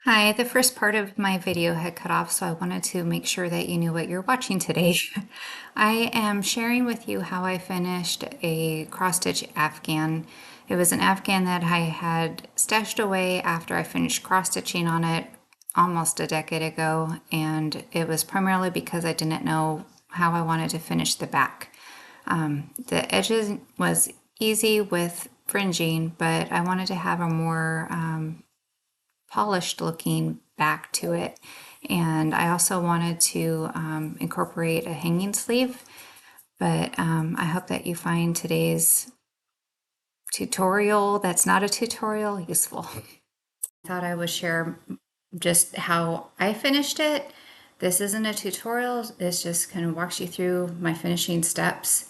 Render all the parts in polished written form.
Hi, the first part of my video had cut off, so I wanted to make sure that you knew what you're watching today. I am sharing with you how I finished a cross-stitch afghan. It was an afghan that I had stashed away after I finished cross-stitching on it almost a decade ago, and it was primarily because I didn't know how I wanted to finish the back. The edges was easy with fringing, but I wanted to have a more polished looking back to it. And I also wanted to incorporate a hanging sleeve, but I hope that you find today's tutorial that's not a tutorial useful. I thought I would share just how I finished it. This isn't a tutorial, it's just kind of walks you through my finishing steps,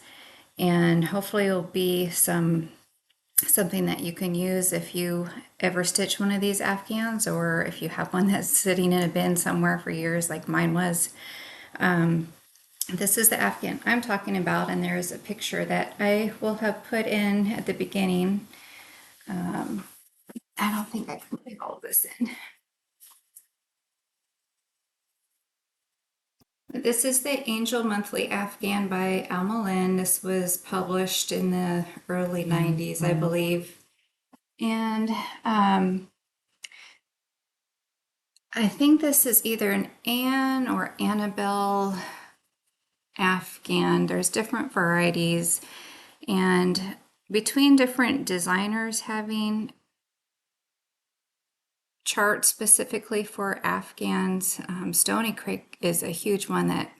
and hopefully it'll be something that you can use if you ever stitch one of these afghans, or if you have one that's sitting in a bin somewhere for years like mine was. This is the afghan I'm talking about, and there's a picture that I will have put in at the beginning. I don't think I can put all this in. This is the Angel Monthly Afghan by Alma Lynne. This was published in the early 90s, I believe. And I think this is either an Anne or Annabelle Afghan. There's different varieties, and between different designers having charts specifically for Afghans, Stony Creek is a huge one that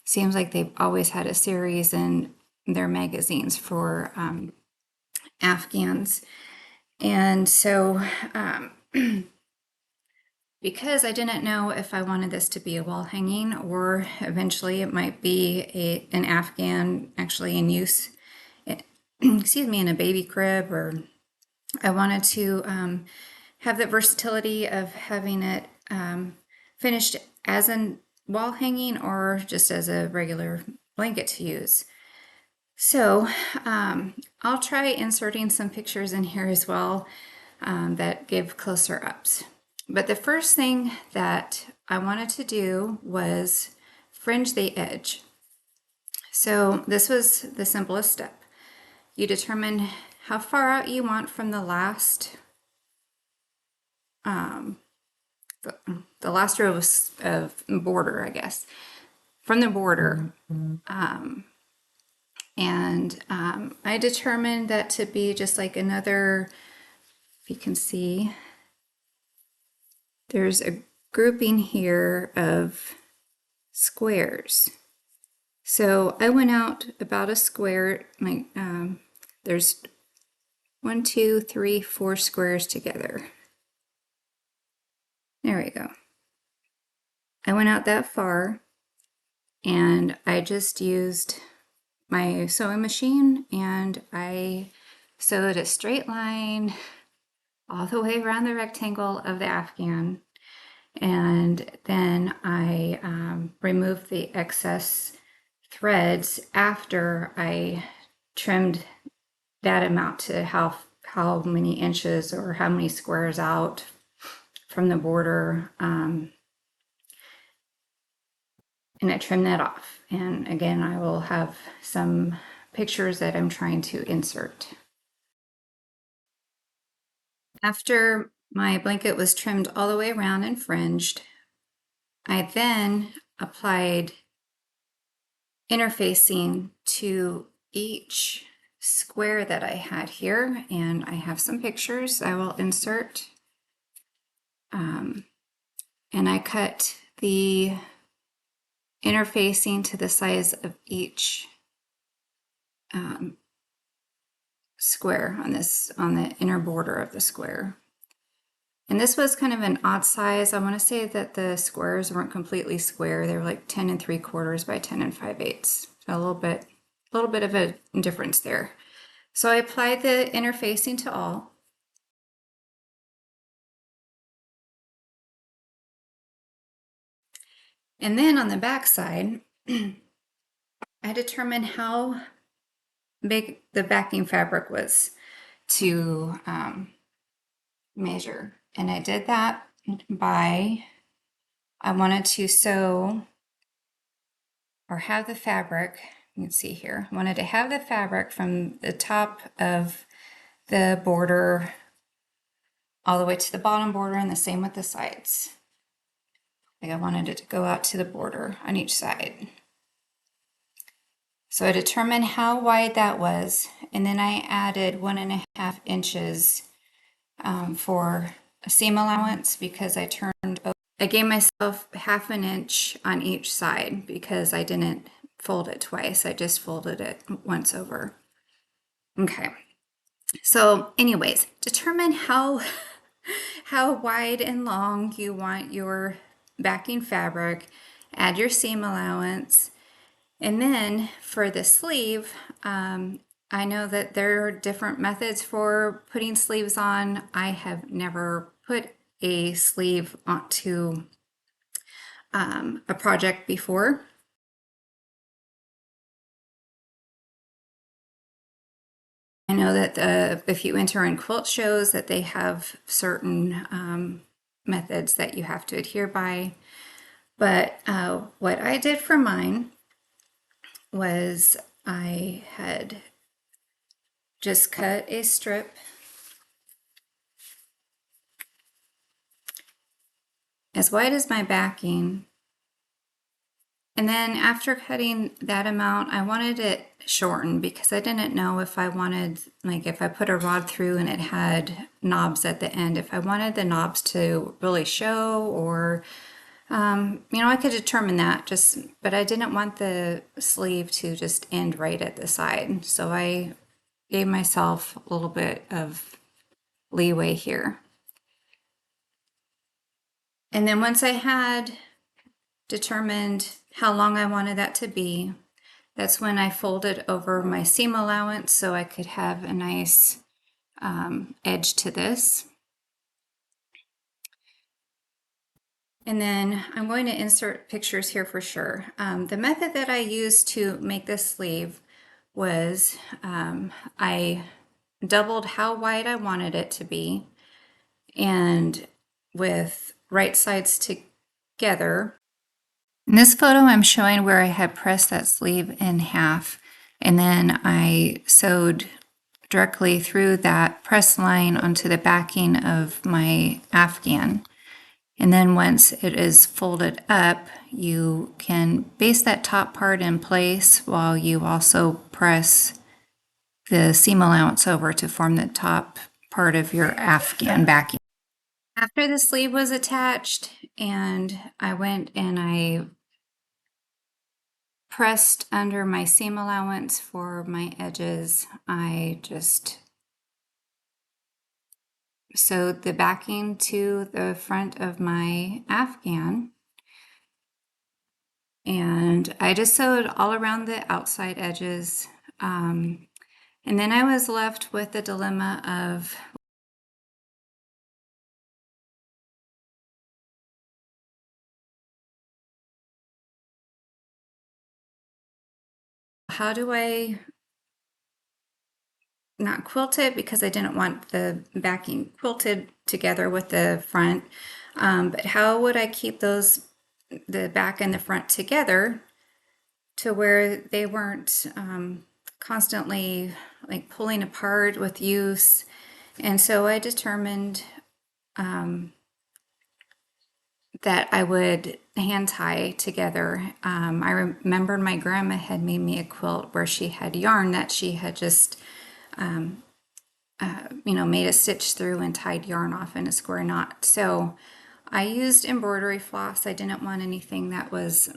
seems like they've always had a series in their magazines for Afghans. And so because I didn't know if I wanted this to be a wall hanging, or eventually it might be an Afghan actually in use, excuse me, in a baby crib, or I wanted to have the versatility of having it finished as a wall hanging or just as a regular blanket to use. So I'll try inserting some pictures in here as well that give closer ups. But the first thing that I wanted to do was fringe the edge. So this was the simplest step. You determine how far out you want from the last the last row of border, I guess, from the border. I determined that to be just like another, if you can see, there's a grouping here of squares. So I went out about a square, like there's 1, 2, 3, 4 squares together. There we go. I went out that far, and I just used my sewing machine, and I sewed a straight line all the way around the rectangle of the afghan, and then I removed the excess threads after I trimmed that amount to how many inches or how many squares out from the border, and I trimmed that off. And again, I will have some pictures that I'm trying to insert. After my blanket was trimmed all the way around and fringed, I then applied interfacing to each square that I had here, and I have some pictures I will insert. And I cut the interfacing to the size of each square on the inner border of the square. And this was kind of an odd size. I want to say that the squares weren't completely square. They were like 10 3/4 by 10 5/8. So a little bit of a difference there. So I applied the interfacing to all. And then on the back side, I determined how big the backing fabric was to measure. And I did that by, I wanted to sew or have the fabric, you can see here, I wanted to have the fabric from the top of the border all the way to the bottom border, and the same with the sides. Like I wanted it to go out to the border on each side. So I determined how wide that was, and then I added 1.5 inches for a seam allowance because I gave myself 1/2 inch on each side because I didn't fold it twice. I just folded it once over. Okay. So anyways, determine how wide and long you want your backing fabric, add your seam allowance, and then for the sleeve, I know that there are different methods for putting sleeves on. I have never put a sleeve onto a project before. I know that if you enter in quilt shows that they have certain methods that you have to adhere by. But what I did for mine was I had just cut a strip as wide as my backing. And then after cutting that amount, I wanted it shortened because I didn't know if I wanted, like if I put a rod through and it had knobs at the end, if I wanted the knobs to really show, or you know, I could determine that but I didn't want the sleeve to just end right at the side. So I gave myself a little bit of leeway here. And then once I had determined how long I wanted that to be, that's when I folded over my seam allowance so I could have a nice edge to this. And then I'm going to insert pictures here for sure. The method that I used to make this sleeve was I doubled how wide I wanted it to be, and with right sides together. In this photo, I'm showing where I had pressed that sleeve in half, and then I sewed directly through that press line onto the backing of my afghan. And then once it is folded up, you can baste that top part in place while you also press the seam allowance over to form the top part of your afghan backing. After the sleeve was attached and I went and I pressed under my seam allowance for my edges, I just sewed the backing to the front of my afghan, and I just sewed all around the outside edges, and then I was left with the dilemma of how do I not quilt it, because I didn't want the backing quilted together with the front, but how would I keep the back and the front together to where they weren't constantly like pulling apart with use. And so I determined that I would hand tie together. I remembered my grandma had made me a quilt where she had yarn that she had just you know, made a stitch through and tied yarn off in a square knot. So I used embroidery floss. I didn't want anything that was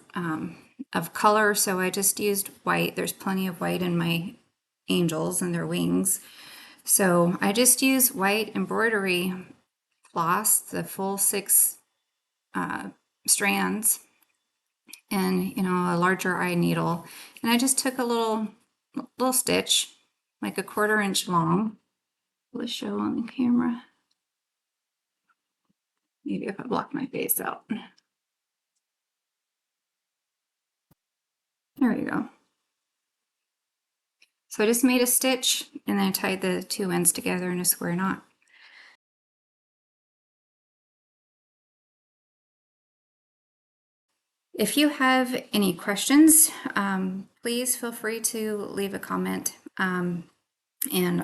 of color, so I just used white. There's plenty of white in my angels and their wings. So I just used white embroidery floss, the full 6 strands, and, you know, a larger eye needle. And I just took a little stitch, like a 1/4 inch long. Will show on the camera? Maybe if I block my face out. There we go. So I just made a stitch and then I tied the 2 ends together in a square knot. If you have any questions, please feel free to leave a comment, and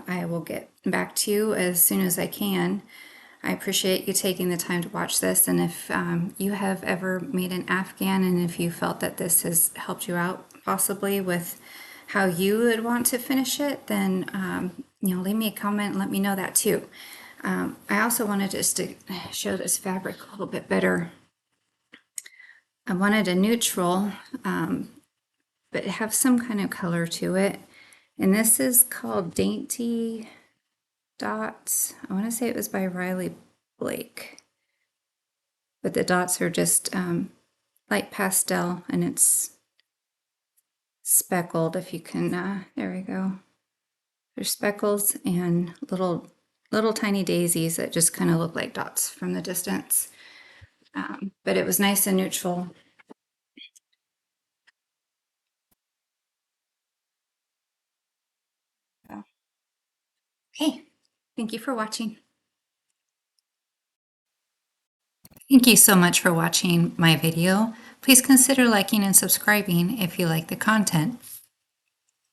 I will get back to you as soon as I can. I appreciate you taking the time to watch this, and if you have ever made an Afghan and if you felt that this has helped you out possibly with how you would want to finish it, then leave me a comment and let me know that too. I also wanted just to show this fabric a little bit better. I wanted a neutral, but have some kind of color to it. And this is called Dainty Dots. I want to say it was by Riley Blake. But the dots are just light pastel, and it's speckled, if you can, there we go. There's speckles and little tiny daisies that just kind of look like dots from the distance. But it was nice and neutral. Okay, thank you for watching. Thank you so much for watching my video. Please consider liking and subscribing if you like the content.